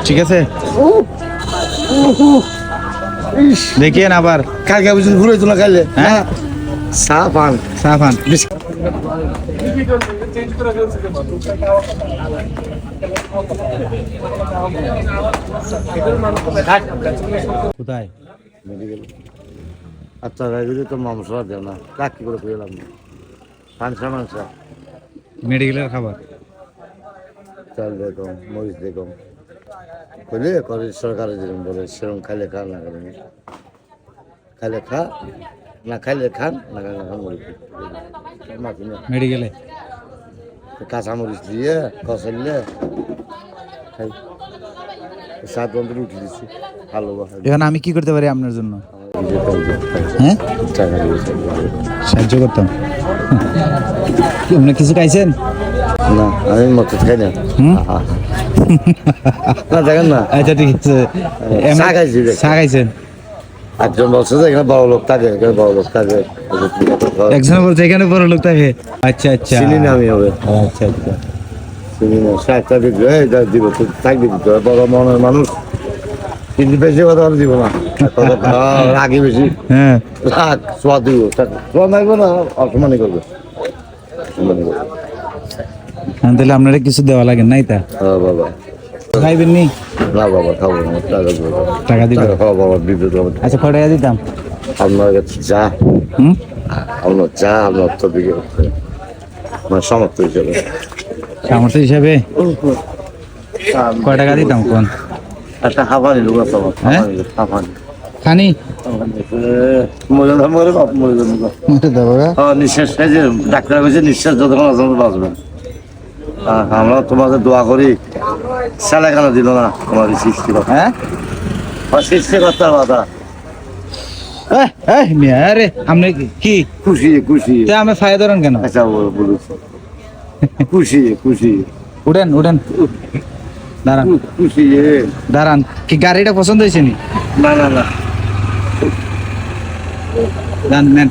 ঠিক আছে, দেখিয়েন আবার কালকে বুঝুন ঘুরে তোলা খাইলে হ্যাঁ চা পান কোথায়? আচ্ছা রাইজে তো মামসা দেয় না চাকরি করে পেলাম না পাঁচশো মাংসা মেডিকেলের খাবার চাল দেখম মরিচ দেখম বলে করে সরকারে যেরকম বলে সেরকম খাইলে খা না খাইলে খাইলে খা না খাইলে খান না খাইলে খান মরিচ মেডিকেলে কাঁচা মরিচ দিয়ে কষাইলে খাই সাত বন্ধু উঠে দিচ্ছি ভালো এখন আমি কি করতে পারি আপনার জন্য? হ্যাঁ সাহায্য করতাম। আপনি কিছু খাইছেন? না আমি মত খাই না না দেখেন না। আচ্ছা ঠিক আছে, চা খাইছি চা খাইছেন? একজন বলছে যে এখানে বড় লোক থাকে এখানে বড় লোক থাকে একজন বলছে এখানে বড় লোক থাকে। আচ্ছা আচ্ছা চিনি না আমি হবে আচ্ছা আচ্ছা চিনি না শাকটা বিক্রি হয়ে যা দিব তো থাকবে দিতে হবে বড় মনের মানুষ কিন্তু বেশি কথা বলে দিব না রাগি বেশি হ্যাঁ রাগ সোয়াদ দিব সোয়াদ লাগবে না অসমানি করবে তাহলে আপনারা কিছু দেওয়া লাগে নাই তা হ্যাঁ বাবা খাইবেন নি? না বাবা খাবো না টাকা দিবেন? খাওয়া বাবা দিতে হবে আচ্ছা কয় টাকা দিতাম? আপনার কাছে চা আপনার চা আপনার তো দিকে মানে সমর্থ হিসেবে সামর্থ্য হিসাবে কয় টাকা দিতাম কোন? একটা হাফানি লোক আছে হ্যাঁ? হাফানি খানি নিঃশ্বাস যে ডাক্তার বলছে নিঃশ্বাস যতক্ষণ আছে বাঁচবেন আমরা তোমাদের দোয়া করি ছেলে কেন দিল না তোমার সৃষ্টি হ্যাঁ সৃষ্টিকর্তার বাধা আরে আপনি কি খুশি খুশি তা আমি ফায়দা ধরেন কেন? আচ্ছা বলুন খুশি খুশি উঠেন উঠেন দাঁড়ান খুশি দাঁড়ান। কি গাড়িটা পছন্দ হয়েছে নি? না না না দান নেন।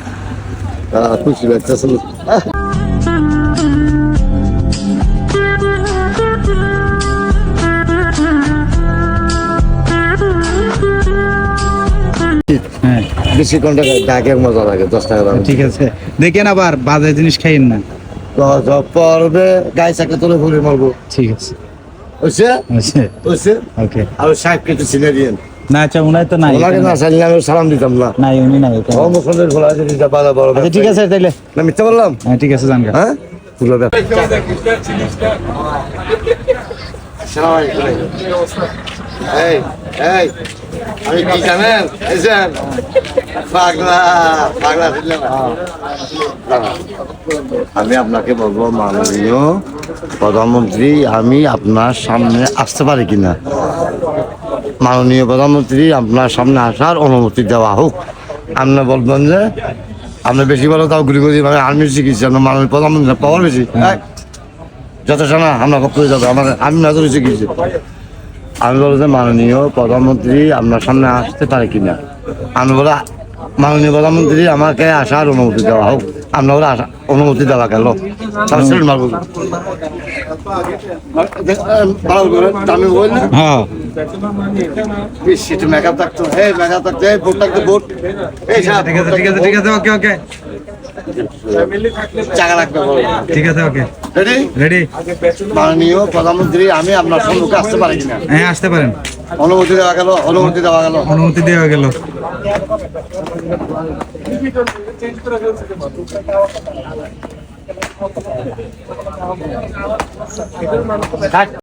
খুশি লাগতেছে হ্যাঁ বেশি কোনটা ডাকের মজা লাগে 10 টাকা দাম ঠিক আছে, দেখেন আবার বাজে জিনিস খাইয়েন না। পরবে গায়ে চাকে তুলে ঘুরে মারবো ঠিক আছে বুঝছে আচ্ছা বুঝছে ওকে। আর সাহেবকে একটু চিনে দিন না আচ্ছা উনাই তো নাই, ওনাকে না চাইলে আমি সালাম দিতাম না নাই উনি নাই। মুসলদের খোলা আছে দিতে পারা বড় আচ্ছা ঠিক আছে তাইলে, না মিথ্যা বললাম হ্যাঁ ঠিক আছে জানগা। হ্যাঁ পুরো ব্যাপার এই এই আমি কি জানেন এসেন পাগলা পাগলা আমি আপনাকে বলবো মাননীয় প্রধানমন্ত্রী আমি আপনার সামনে আসতে পারি কিনা মাননীয় প্রধানমন্ত্রী আপনার সামনে আসার অনুমতি দেওয়া হোক আপনি বলবেন যে আপনি বেশি বলো তাও গুলি গুলি মানে আর্মির চিকিৎসা আপনার মাননীয় প্রধানমন্ত্রী পাওয়ার বেশি যথেষ্ট না আমরা পক্ষে যাবে আমাদের আমি নজর চিকিৎসা আমি বলো যে মাননীয় প্রধানমন্ত্রী আপনার সামনে আসতে পারে কিনা আমি বলে মাননীয় প্রধানমন্ত্রী আমাকে আসার অনুমতি দেওয়া হোক আপনার বলে অনুমতি দেওয়া গেল হ্যাঁ মেকআপ থাকতো এই মেকআপ থাকতো এই ভোট থাকতো ভোট এই ঠিক আছে ঠিক আছে ঠিক আছে ওকে ওকে টাকা লাগবে ঠিক আছে ওকে রেডি রেডি। মাননীয় প্রধানমন্ত্রী আমি আপনার সম্মুখে আসতে পারি কিনা হ্যাঁ আসতে পারেন, অনুমতি দেওয়া গেল অনুমতি দেওয়া গেল অনুমতি দেওয়া গেল।